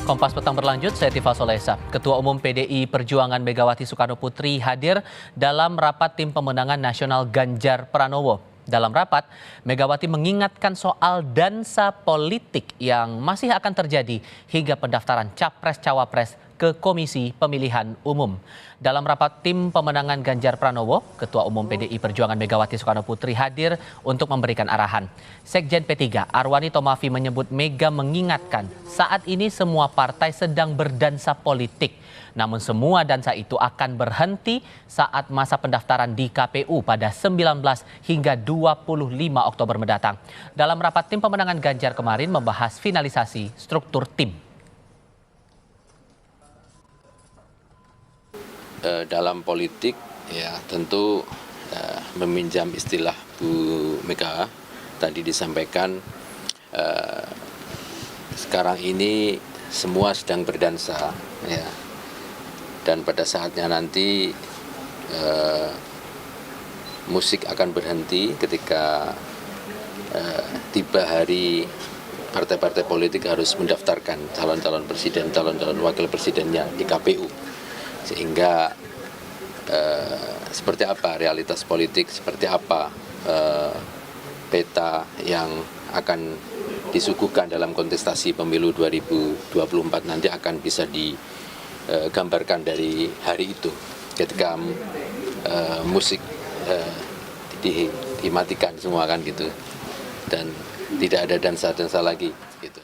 Kompas Petang berlanjut, saya Tifa Solesa. Ketua Umum PDI Perjuangan Megawati Soekarnoputri hadir dalam rapat tim pemenangan nasional Ganjar Pranowo. Dalam rapat, Megawati mengingatkan soal dansa politik yang masih akan terjadi hingga pendaftaran Capres-Cawapres ke Komisi Pemilihan Umum. Dalam rapat tim pemenangan Ganjar Pranowo, Ketua Umum PDI Perjuangan Megawati Soekarnoputri hadir untuk memberikan arahan. Sekjen P3 Arwani Tomafi menyebut Mega mengingatkan saat ini semua partai sedang berdansa politik. Namun semua dansa itu akan berhenti saat masa pendaftaran di KPU pada 19 hingga 25 Oktober mendatang. Dalam rapat tim pemenangan Ganjar kemarin membahas finalisasi struktur tim. Dalam politik ya tentu meminjam istilah Bu Mega tadi disampaikan sekarang ini semua sedang berdansa ya, dan pada saatnya nanti musik akan berhenti ketika tiba hari partai-partai politik harus mendaftarkan calon-calon presiden, calon-calon wakil presidennya di KPU. Sehingga seperti apa realitas politik, seperti apa peta yang akan disuguhkan dalam kontestasi pemilu 2024 nanti akan bisa digambarkan dari hari itu ketika musik dimatikan semua kan gitu, dan tidak ada dansa-dansa lagi gitu.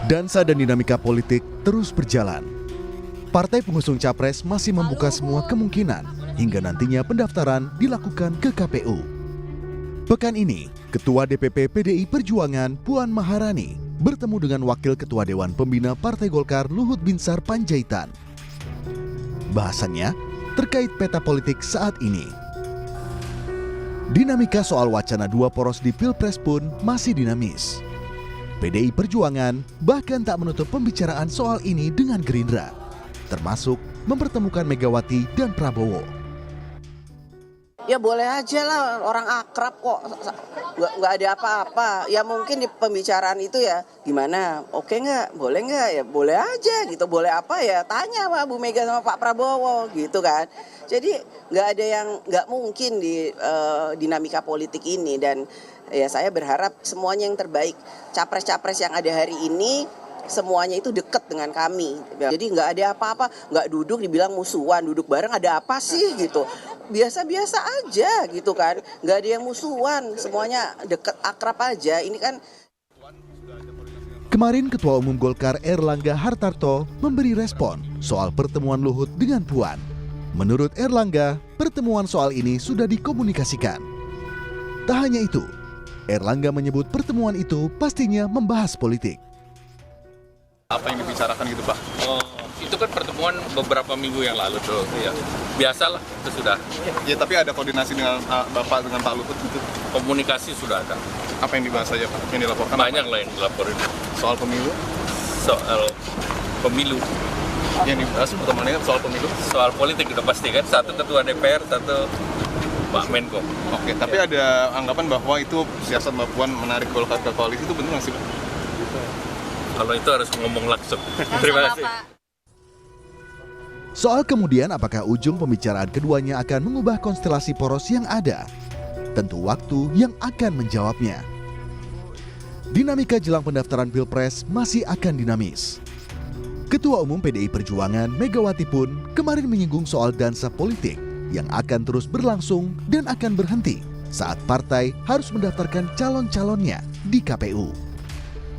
Dansa dan dinamika politik terus berjalan. Partai pengusung Capres masih membuka semua kemungkinan hingga nantinya pendaftaran dilakukan ke KPU. Pekan ini, Ketua DPP PDI Perjuangan Puan Maharani bertemu dengan Wakil Ketua Dewan Pembina Partai Golkar Luhut Binsar Panjaitan. Bahasannya terkait peta politik saat ini. Dinamika soal wacana dua poros di Pilpres pun masih dinamis. PDI Perjuangan bahkan tak menutup pembicaraan soal ini dengan Gerindra, termasuk mempertemukan Megawati dan Prabowo. Ya boleh aja lah, orang akrab kok, nggak ada apa-apa. Ya mungkin di pembicaraan itu ya gimana, oke nggak, boleh nggak, ya boleh aja gitu. Boleh apa ya, tanya sama Bu Mega sama Pak Prabowo gitu kan. Jadi nggak ada yang nggak mungkin di dinamika politik ini, dan ya saya berharap semuanya yang terbaik. Capres-capres yang ada hari ini semuanya itu dekat dengan kami. Jadi nggak ada apa-apa, nggak duduk dibilang musuhan, duduk bareng ada apa sih gitu. Biasa-biasa aja gitu kan, nggak ada yang musuhan, semuanya dekat akrab aja. Ini kan. Kemarin Ketua Umum Golkar Erlangga Hartarto memberi respon soal pertemuan Luhut dengan Puan. Menurut Erlangga, pertemuan soal ini sudah dikomunikasikan. Tak hanya itu, Erlangga menyebut pertemuan itu pastinya membahas politik. Apa yang dibicarakan gitu Pak? Oh, itu kan pertemuan beberapa minggu yang lalu tuh. Ya. Biasalah, itu sudah. Ya tapi ada koordinasi dengan Bapak dengan Pak Luhut gitu? Komunikasi sudah ada. Apa yang dibahas saja Pak? Yang dilaporkan? Banyak lah yang dilaporin. Soal pemilu? Soal pemilu. Yang dibahas pertemuannya soal pemilu? Soal politik udah pasti kan, satu ketua DPR, satu Pak Menko. Oke, tapi ada anggapan bahwa itu siasat Mbak Puan menarik Golkar ke koalisi, itu benar nggak sih Pak? Kalau itu harus ngomong langsung. Terima kasih. Soal kemudian apakah ujung pembicaraan keduanya akan mengubah konstelasi poros yang ada? Tentu waktu yang akan menjawabnya. Dinamika jelang pendaftaran Pilpres masih akan dinamis. Ketua Umum PDI Perjuangan Megawati pun kemarin menyinggung soal dansa politik yang akan terus berlangsung dan akan berhenti saat partai harus mendaftarkan calon-calonnya di KPU.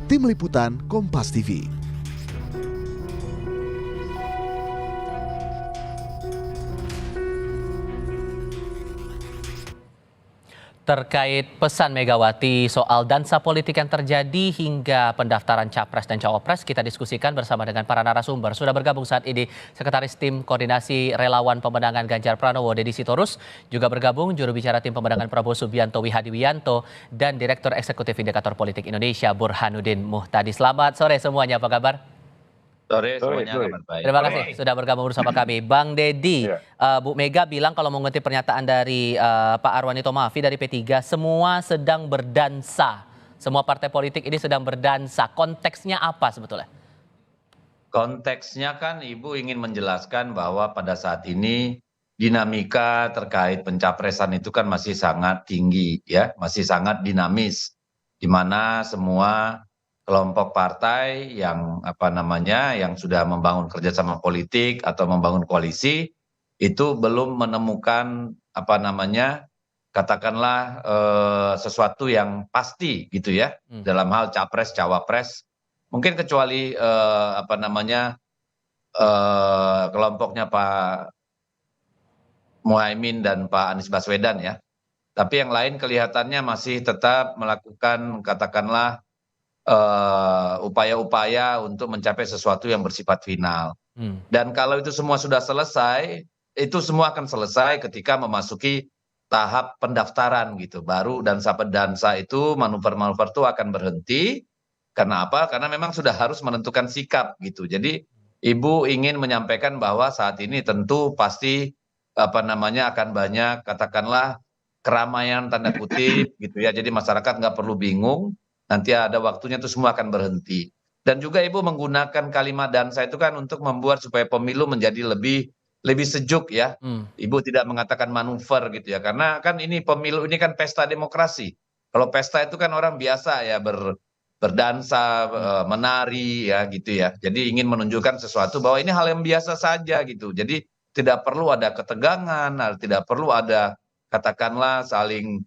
Tim Liputan Kompas TV. Terkait pesan Megawati soal dansa politik yang terjadi hingga pendaftaran Capres dan Cawapres, kita diskusikan bersama dengan para narasumber. Sudah bergabung saat ini Sekretaris Tim Koordinasi Relawan Pemenangan Ganjar Pranowo, Deddy Sitorus. Juga bergabung juru bicara Tim Pemenangan Prabowo Subianto Wihadiwianto dan Direktur Eksekutif Indikator Politik Indonesia Burhanuddin Muhtadi. Selamat sore semuanya, apa kabar? Sore semuanya, kabar baik. Terima kasih sudah bergabung bersama kami. Bang Deddy, Bu Mega bilang kalau mengutip pernyataan dari Pak Arwani Tomafi dari P3, semua sedang berdansa Semua partai politik ini sedang berdansa. Konteksnya apa sebetulnya? Konteksnya kan Ibu ingin menjelaskan bahwa pada saat ini dinamika terkait pencapresan itu kan masih sangat tinggi ya, masih sangat dinamis, di mana semua kelompok partai yang yang sudah membangun kerjasama politik atau membangun koalisi itu belum menemukan katakanlah sesuatu yang pasti gitu ya dalam hal capres cawapres. Mungkin kecuali kelompoknya Pak Muhaimin dan Pak Anies Baswedan ya. Tapi yang lain kelihatannya masih tetap melakukan katakanlah upaya-upaya untuk mencapai sesuatu yang bersifat final. Dan kalau itu semua sudah selesai, itu semua akan selesai ketika memasuki tahap pendaftaran gitu. Baru dansa itu manuver-manuver itu akan berhenti. Karena apa? Karena memang sudah harus menentukan sikap gitu. Jadi Ibu ingin menyampaikan bahwa saat ini tentu pasti akan banyak katakanlah keramaian tanda kutip gitu ya. Jadi masyarakat nggak perlu bingung. Nanti ada waktunya itu semua akan berhenti. Dan juga Ibu menggunakan kalimat dansa itu kan untuk membuat supaya pemilu menjadi lebih sejuk ya. Ibu tidak mengatakan manuver gitu ya. Karena kan ini pemilu ini kan pesta demokrasi. Kalau pesta itu kan orang biasa ya berdansa, menari ya gitu ya. Jadi ingin menunjukkan sesuatu bahwa ini hal yang biasa saja gitu. Jadi tidak perlu ada ketegangan, tidak perlu ada katakanlah saling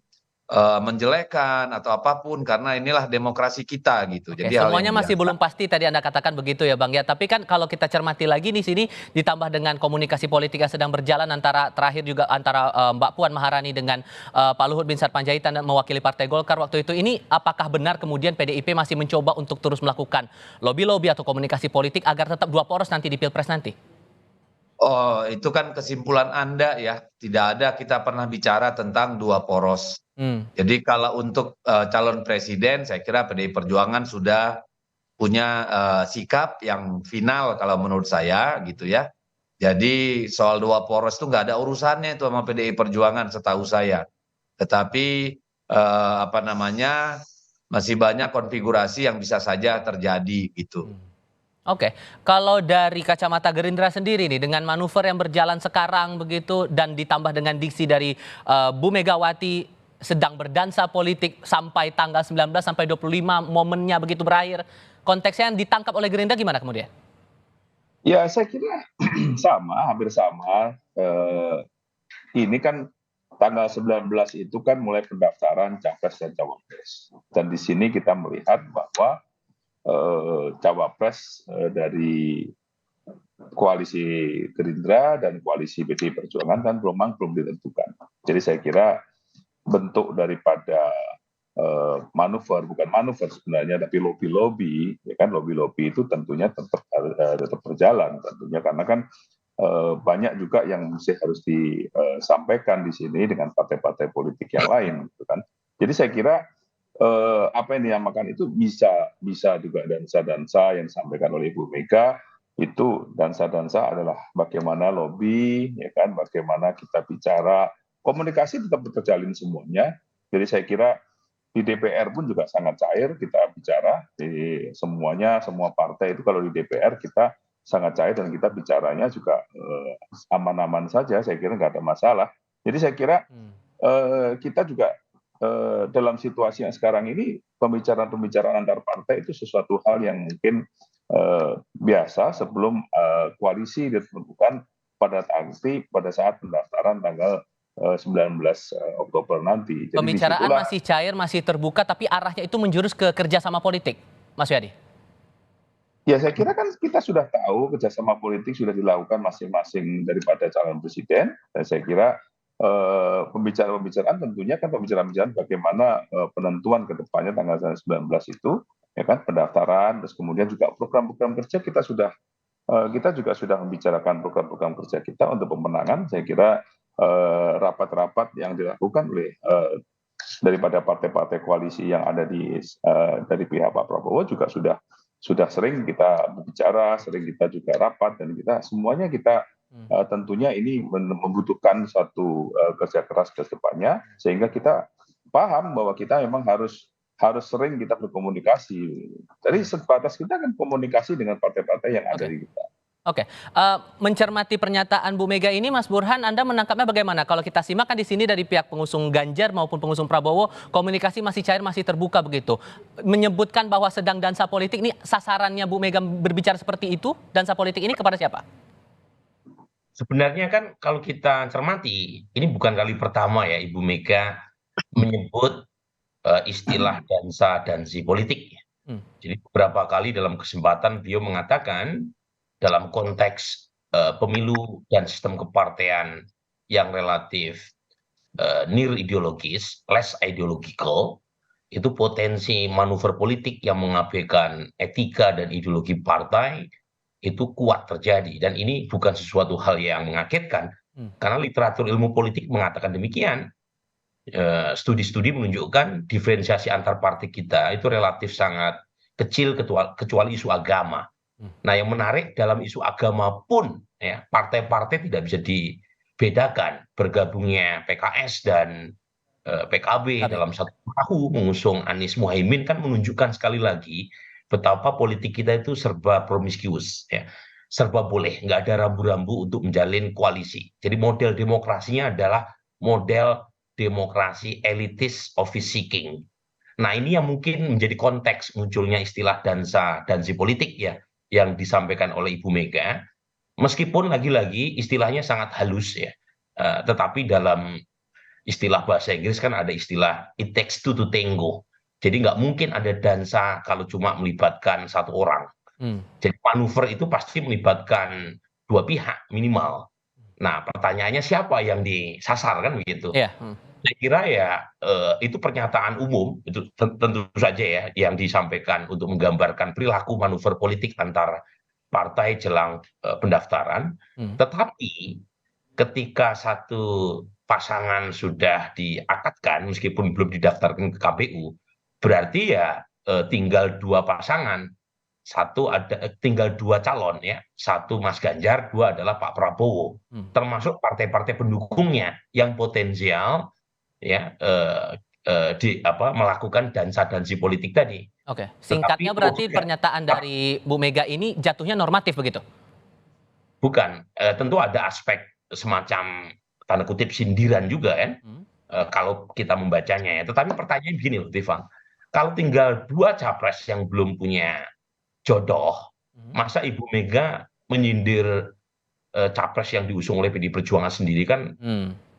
menjelekan atau apapun karena inilah demokrasi kita gitu. Oke, Jadi hal semuanya yang masih biasa. belum pasti tadi Anda katakan begitu ya Bang ya. Tapi kan kalau kita cermati lagi di sini ditambah dengan komunikasi politik yang sedang berjalan terakhir juga antara Mbak Puan Maharani dengan Pak Luhut Bin Sarpanjaitan mewakili Partai Golkar waktu itu. Ini apakah benar kemudian PDIP masih mencoba untuk terus melakukan lobby-lobby atau komunikasi politik agar tetap dua poros nanti di Pilpres nanti? Oh, itu kan kesimpulan Anda ya. Tidak ada kita pernah bicara tentang dua poros. Jadi kalau untuk calon presiden saya kira PDI Perjuangan sudah punya sikap yang final kalau menurut saya gitu ya. Jadi soal dua poros itu nggak ada urusannya itu sama PDI Perjuangan setahu saya. Tetapi masih banyak konfigurasi yang bisa saja terjadi gitu. Oke, kalau dari kacamata Gerindra sendiri nih dengan manuver yang berjalan sekarang begitu dan ditambah dengan diksi dari Bu Megawati sedang berdansa politik sampai tanggal 19 sampai 25 momennya begitu berakhir. Konteksnya yang ditangkap oleh Gerindra gimana kemudian? Ya saya kira sama, hampir sama. Ini kan tanggal 19 itu kan mulai pendaftaran capres dan cawapres. Dan di sini kita melihat bahwa cawapres dari koalisi Gerindra dan koalisi PDI Perjuangan kan belum ditentukan. Jadi saya kira bentuk daripada manuver, bukan manuver sebenarnya, tapi lobby-lobby, ya kan lobby-lobby itu tentunya tetap berjalan tentunya karena kan banyak juga yang masih harus disampaikan di sini dengan partai-partai politik yang lain, gitu kan. Jadi saya kira apa yang dinamakan itu bisa juga dansa-dansa yang disampaikan oleh Ibu Mega itu dansa-dansa adalah bagaimana lobby, ya kan, bagaimana kita bicara, komunikasi tetap terjalin semuanya. Jadi saya kira di DPR pun juga sangat cair kita bicara di semuanya, semua partai itu kalau di DPR kita sangat cair dan kita bicaranya juga aman-aman saja, saya kira nggak ada masalah. Jadi saya kira kita juga dalam situasi yang sekarang ini pembicaraan antar partai itu sesuatu hal yang mungkin biasa sebelum koalisi ditentukan pada saat pendaftaran tanggal 19 Oktober nanti. Jadi pembicaraan masih cair, masih terbuka, tapi arahnya itu menjurus ke kerjasama politik, Mas Yadi? Ya saya kira kan kita sudah tahu kerjasama politik sudah dilakukan masing-masing daripada calon presiden. Dan saya kira pembicaraan tentunya kan pembicaraan bagaimana penentuan ke depannya tanggal 19 itu, ya kan, pendaftaran, terus kemudian juga program-program kerja kita juga sudah membicarakan program-program kerja kita untuk pemenangan. Saya kira rapat-rapat yang dilakukan oleh daripada partai-partai koalisi yang ada dari pihak Pak Prabowo juga sudah sering kita berbicara, sering kita juga rapat, dan kita semuanya tentunya ini membutuhkan suatu kerja keras ke depannya, sehingga kita paham bahwa kita memang harus harus sering kita berkomunikasi. Jadi sebatas kita kan komunikasi dengan partai-partai yang ada di kita. Oke, mencermati pernyataan Bu Mega ini, Mas Burhan, Anda menangkapnya bagaimana? Kalau kita simak kan di sini dari pihak pengusung Ganjar maupun pengusung Prabowo, komunikasi masih cair, masih terbuka begitu. Menyebutkan bahwa sedang dansa politik, ini sasarannya Bu Mega berbicara seperti itu, dansa politik ini kepada siapa? Sebenarnya kan kalau kita cermati, ini bukan kali pertama ya Ibu Mega menyebut istilah dansi politik. Jadi beberapa kali dalam kesempatan beliau mengatakan dalam konteks pemilu dan sistem kepartean yang relatif near ideologis, less ideological, itu potensi manuver politik yang mengabaikan etika dan ideologi partai itu kuat terjadi. Dan ini bukan sesuatu hal yang mengagetkan, karena literatur ilmu politik mengatakan demikian. Studi-studi menunjukkan diferensiasi antar partai kita itu relatif sangat kecil kecuali isu agama. Nah, yang menarik dalam isu agama pun ya partai-partai tidak bisa dibedakan. Bergabungnya PKS dan PKB dalam satu perahu mengusung Anies Muhaimin kan menunjukkan sekali lagi betapa politik kita itu serba promiscuous, ya, serba boleh, nggak ada rambu-rambu untuk menjalin koalisi. Jadi model demokrasinya adalah model demokrasi elitis office seeking. Nah, ini yang mungkin menjadi konteks munculnya istilah dansi politik ya yang disampaikan oleh Ibu Mega, meskipun lagi-lagi istilahnya sangat halus ya, tetapi dalam istilah bahasa Inggris kan ada istilah it takes two to tango. Jadi nggak mungkin ada dansa kalau cuma melibatkan satu orang. Jadi manuver itu pasti melibatkan dua pihak minimal. Nah, pertanyaannya siapa yang disasar kan begitu? Saya kira ya itu pernyataan umum, itu tentu saja ya yang disampaikan untuk menggambarkan perilaku manuver politik antar partai jelang pendaftaran. Tetapi ketika satu pasangan sudah diakadkan meskipun belum didaftarkan ke KPU, berarti ya tinggal dua pasangan. Tinggal dua calon ya, satu Mas Ganjar, dua adalah Pak Prabowo, termasuk partai-partai pendukungnya yang potensial ya melakukan dansa-dansi politik tadi. Oke, singkatnya berarti pernyataan dari Bu Mega ini jatuhnya normatif begitu? Bukan, tentu ada aspek semacam tanda kutip sindiran juga kan, kalau kita membacanya ya. Tetapi pertanyaan begini loh, Tiffang, kalau tinggal dua capres yang belum punya jodoh, masa Ibu Mega menyindir capres yang diusung oleh PDI Perjuangan sendiri kan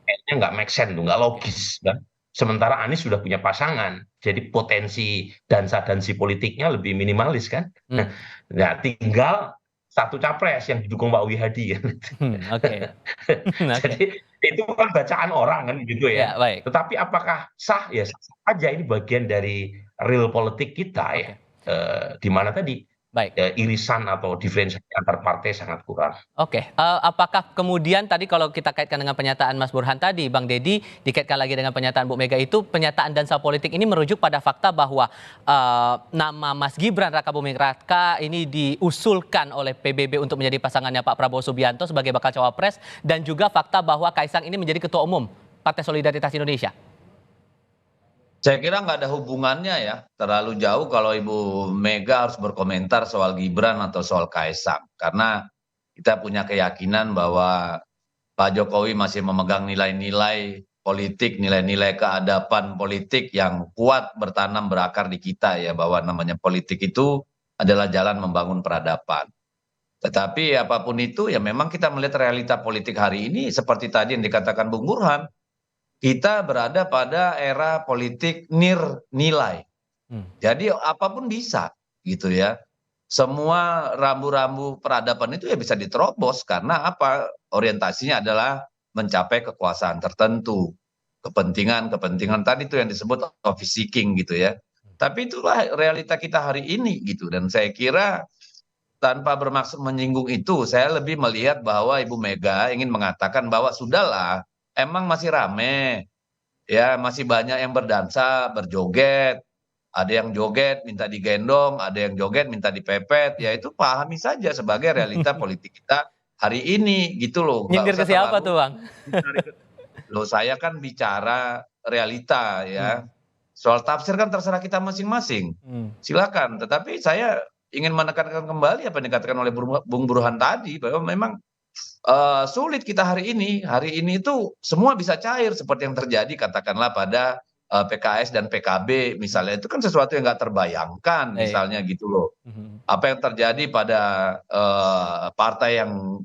kayaknya nggak make sense, nggak logis kan. Sementara Anies sudah punya pasangan, jadi potensi dansa-dansi politiknya lebih minimalis kan. Nah, tinggal satu capres yang didukung Pak Wi Hadi kan. Jadi itu kan bacaan orang kan gitu ya. Tetapi apakah sah? Ya sah aja, ini bagian dari real politik kita ya. Di mana tadi irisan atau diferensiasi antar partai sangat kurang. Apakah kemudian tadi kalau kita kaitkan dengan pernyataan Mas Burhan tadi, Bang Deddy, dikaitkan lagi dengan pernyataan Bu Mega itu, pernyataan dansa politik ini merujuk pada fakta bahwa nama Mas Gibran Raka Buming Raka ini diusulkan oleh PBB untuk menjadi pasangannya Pak Prabowo Subianto sebagai bakal cawapres, dan juga fakta bahwa Kaisang ini menjadi ketua umum Partai Solidaritas Indonesia. Saya kira nggak ada hubungannya ya, terlalu jauh kalau Ibu Mega harus berkomentar soal Gibran atau soal Kaisang. Karena kita punya keyakinan bahwa Pak Jokowi masih memegang nilai-nilai politik, nilai-nilai keadaban politik yang kuat bertanam berakar di kita ya, bahwa namanya politik itu adalah jalan membangun peradaban. Tetapi apapun itu ya memang kita melihat realita politik hari ini seperti tadi yang dikatakan Bung Burhan. Kita berada pada era politik nilai. Jadi apapun bisa gitu ya. Semua rambu-rambu peradaban itu ya bisa diterobos karena apa? Orientasinya adalah mencapai kekuasaan tertentu. Kepentingan tadi itu yang disebut office seeking gitu ya. Tapi itulah realita kita hari ini gitu. Dan saya kira tanpa bermaksud menyinggung itu, saya lebih melihat bahwa Ibu Mega ingin mengatakan bahwa sudahlah, emang masih rame, ya masih banyak yang berdansa, berjoget, ada yang joget minta digendong, ada yang joget minta dipepet, ya itu pahami saja sebagai realita politik kita hari ini gitu loh. Nyindir ke siapa tuh Bang? Loh saya kan bicara realita ya. Soal tafsir kan terserah kita masing-masing. Silakan. Tetapi saya ingin menekankan kembali apa yang dikatakan oleh Bung Burhan tadi, bahwa memang sulit kita hari ini. Hari ini itu semua bisa cair seperti yang terjadi katakanlah pada PKS dan PKB misalnya. Itu kan sesuatu yang nggak terbayangkan misalnya gitu loh. Apa yang terjadi pada partai yang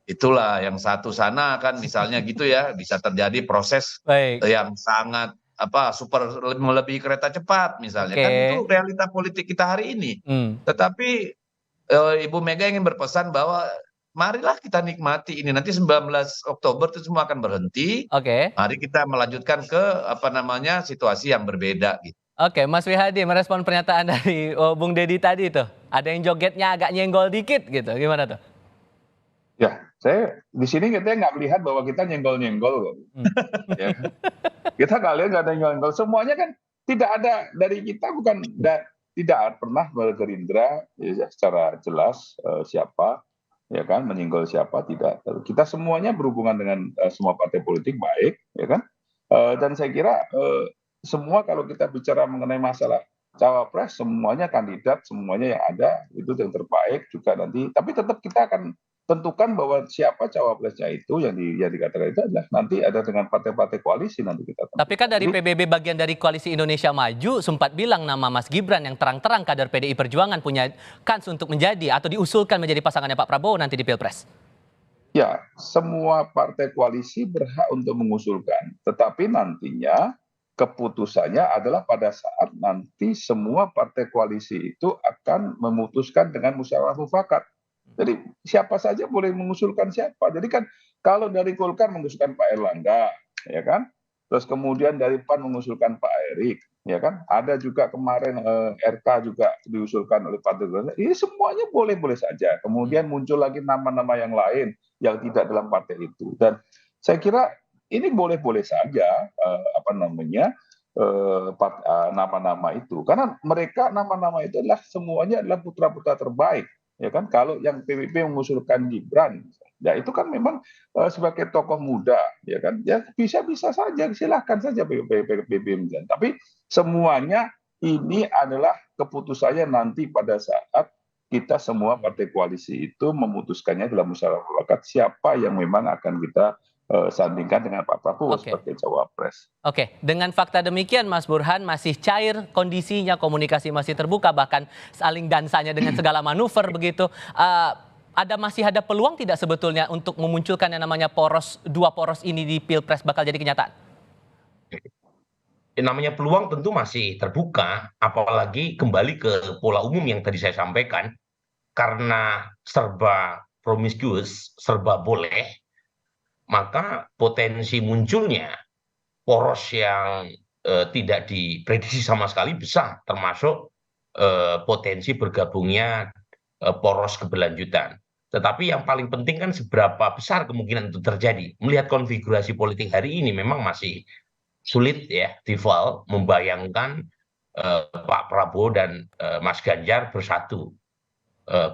itulah yang satu sana kan misalnya gitu ya, bisa terjadi proses yang sangat super melebihi kereta cepat misalnya. Kan itu realita politik kita hari ini. Tetapi Ibu Mega ingin berpesan bahwa marilah kita nikmati ini, nanti 19 Oktober itu semua akan berhenti. Mari kita melanjutkan ke situasi yang berbeda gitu. Oke, Mas Wihadi merespon pernyataan dari Bung Deddy tadi itu. Ada yang jogetnya agak nyenggol dikit gitu. Gimana tuh? Ya, saya di sini kita nggak melihat bahwa kita nyenggol-nyenggol kok. Ya. Kita nggak lihat nggak ada nyenggol. Semuanya kan tidak ada dari kita, tidak pernah Gerindra ya, secara jelas siapa ya kan menyenggol siapa, tidak. Kita semuanya berhubungan dengan semua partai politik baik ya kan. Dan saya kira semua kalau kita bicara mengenai masalah cawapres, semuanya kandidat, semuanya yang ada itu yang terbaik juga nanti. Tapi tetap kita akan tentukan bahwa siapa cawapresnya itu yang dikatakan itu adalah nanti ada dengan partai-partai koalisi nanti kita tentukan. Tapi kan dari PBB bagian dari Koalisi Indonesia Maju sempat bilang nama Mas Gibran yang terang-terang kader PDI Perjuangan punya kans untuk menjadi atau diusulkan menjadi pasangannya Pak Prabowo nanti di Pilpres. Ya, semua partai koalisi berhak untuk mengusulkan, tetapi nantinya keputusannya adalah pada saat nanti semua partai koalisi itu akan memutuskan dengan musyawarah mufakat. Jadi siapa saja boleh mengusulkan siapa. Jadi kan kalau dari Golkar mengusulkan Pak Erlangga, ya kan. Terus kemudian dari PAN mengusulkan Pak Erik, ya kan. Ada juga kemarin RK juga diusulkan oleh Partai Golkar. Ini semuanya boleh-boleh saja. Kemudian muncul lagi nama-nama yang lain yang tidak dalam partai itu. Dan saya kira ini boleh-boleh saja nama-nama itu. Karena mereka nama-nama itu adalah semuanya adalah putra-putra terbaik. Ya kan, kalau yang PBB mengusulkan Gibran, ya itu kan memang sebagai tokoh muda, ya kan, ya bisa-bisa saja, silahkan saja PBB. Tapi semuanya ini adalah keputusannya nanti pada saat kita semua partai koalisi itu memutuskannya dalam musyawarah mufakat siapa yang memang akan kita sandingkan dengan Pak Prabowo sebagai cawapres. Oke, dengan fakta demikian Mas Burhan masih cair kondisinya, komunikasi masih terbuka, bahkan saling dansanya dengan segala manuver begitu. Masih ada peluang tidak sebetulnya untuk memunculkan yang namanya dua poros ini di Pilpres bakal jadi kenyataan? Namanya peluang tentu masih terbuka, apalagi kembali ke pola umum yang tadi saya sampaikan, karena serba promiscuous, serba boleh, maka potensi munculnya poros yang tidak diprediksi sama sekali besar, termasuk potensi bergabungnya poros keberlanjutan. Tetapi yang paling penting kan seberapa besar kemungkinan itu terjadi. Melihat konfigurasi politik hari ini memang masih sulit ya, Tifal, membayangkan Pak Prabowo dan Mas Ganjar bersatu.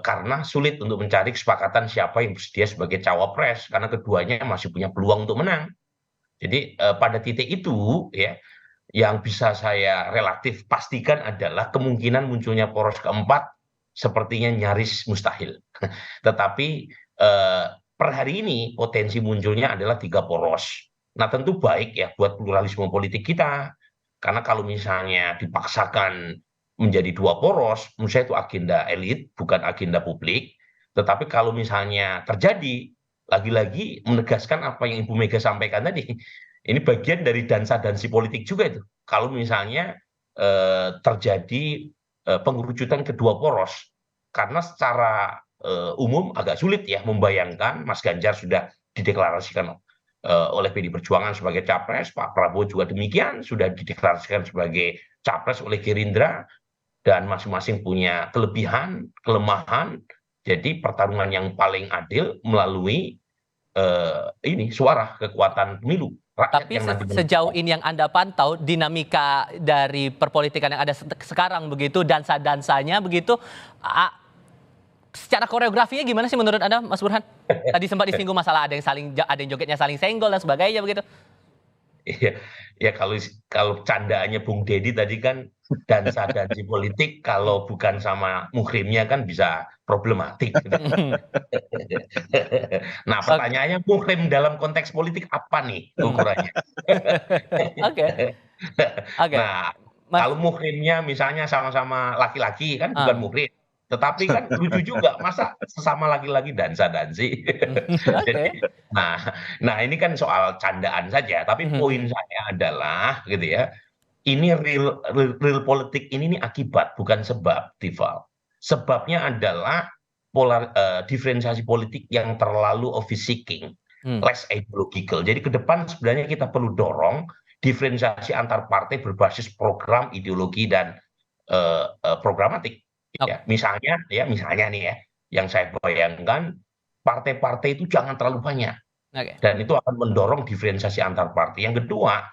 Karena sulit untuk mencari kesepakatan siapa yang bersedia sebagai cawapres, karena keduanya masih punya peluang untuk menang. Jadi pada titik itu ya, yang bisa saya relatif pastikan adalah kemungkinan munculnya poros keempat sepertinya nyaris mustahil. Tetapi per hari ini potensi munculnya adalah 3 poros. Nah tentu baik ya buat pluralisme politik kita, karena kalau misalnya dipaksakan menjadi 2 poros, menurut saya itu agenda elit, bukan agenda publik. Tetapi kalau misalnya terjadi, lagi-lagi menegaskan apa yang Ibu Mega sampaikan tadi, ini bagian dari dansa-dansi politik juga itu. Kalau misalnya terjadi pengerucutan kedua poros, karena secara umum agak sulit ya membayangkan Mas Ganjar sudah dideklarasikan oleh PDI Perjuangan sebagai capres, Pak Prabowo juga demikian, sudah dideklarasikan sebagai capres oleh Gerindra, dan masing-masing punya kelebihan, kelemahan. Jadi pertarungan yang paling adil melalui suara kekuatan pemilu. Tapi sejauh ini yang Anda pantau dinamika dari perpolitikan yang ada sekarang begitu, dansa-dansanya begitu, secara koreografinya gimana sih menurut Anda, Mas Burhan? Tadi sempat disinggung masalah ada yang jogetnya saling senggol dan sebagainya begitu. Iya, ya kalau candaannya Bung Deddy tadi kan dansa-dansi politik kalau bukan sama muhrimnya kan bisa problematik. Gitu. Nah, pertanyaannya muhrim dalam konteks politik apa nih ukurannya? Oke, oke. Nah, Mas, kalau muhrimnya misalnya sama-sama laki-laki kan bukan muhrim. Tetapi kan lucu juga, masa sesama laki-laki dansa-dansi. Jadi, oke. nah, nah ini kan soal candaan saja. Tapi poin saya adalah, gitu ya, ini real politik ini nih akibat, bukan sebab, Tival. Sebabnya adalah diferensiasi politik yang terlalu office seeking, less ideological. Jadi ke depan sebenarnya kita perlu dorong diferensiasi antar partai berbasis program, ideologi dan programatik. Ya, misalnya nih ya, yang saya bayangkan partai-partai itu jangan terlalu banyak Oke. dan itu akan mendorong diferensiasi antar partai. Yang kedua,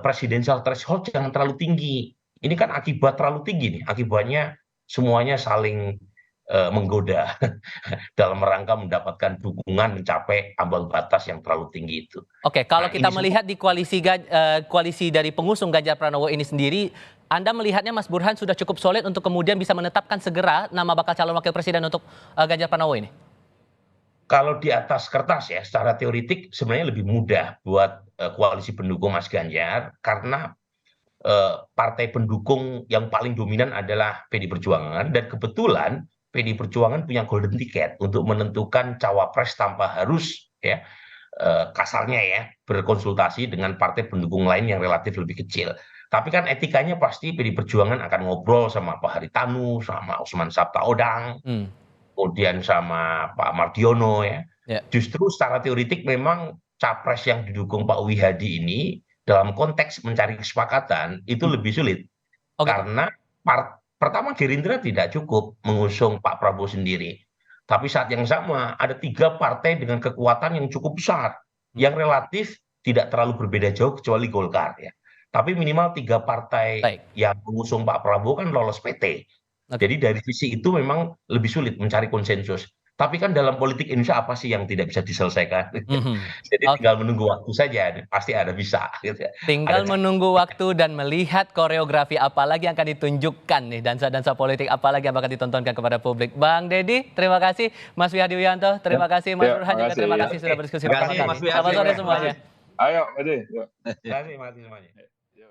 presidensial threshold jangan terlalu tinggi. Ini kan akibat terlalu tinggi nih, akibatnya semuanya saling menggoda dalam rangka mendapatkan dukungan mencapai ambang batas yang terlalu tinggi itu. Oke, kalau Nah, kita ini melihat di koalisi dari pengusung Ganjar Pranowo ini sendiri, Anda melihatnya Mas Burhan sudah cukup solid untuk kemudian bisa menetapkan segera nama bakal calon wakil presiden untuk Ganjar Pranowo ini? kalau di atas kertas ya, secara teoritik sebenarnya lebih mudah buat koalisi pendukung Mas Ganjar karena partai pendukung yang paling dominan adalah PD Perjuangan dan kebetulan PD Perjuangan punya golden ticket untuk menentukan cawapres tanpa harus ya kasarnya ya berkonsultasi dengan partai pendukung lain yang relatif lebih kecil. Tapi kan etikanya pasti PD Perjuangan akan ngobrol sama Pak Haritanu, sama Usman Sabtaodang, kemudian sama Pak Mardiono ya. Justru secara teoritik memang capres yang didukung Pak Wihadi ini dalam konteks mencari kesepakatan itu lebih sulit. Karena pertama Gerindra tidak cukup mengusung Pak Prabowo sendiri. Tapi saat yang sama ada 3 partai dengan kekuatan yang cukup besar, yang relatif tidak terlalu berbeda jauh kecuali Golkar ya. Tapi minimal 3 partai yang mengusung Pak Prabowo kan lolos PT. Jadi dari sisi itu memang lebih sulit mencari konsensus. Tapi kan dalam politik Indonesia apa sih yang tidak bisa diselesaikan? Jadi tinggal menunggu waktu saja, pasti ada bisa. Gitu ya. Tinggal menunggu waktu dan melihat koreografi apa lagi yang akan ditunjukkan nih, dansa-dansa politik apa lagi yang bakal ditontonkan kepada publik. Bang Deddy, terima kasih. Mas Wihadi Wiyanto, terima kasih. Mas Burhan juga terima kasih sudah berdiskusi bersama kami. Selamat sore semuanya. Ayo, Deddy. Terima kasih semuanya.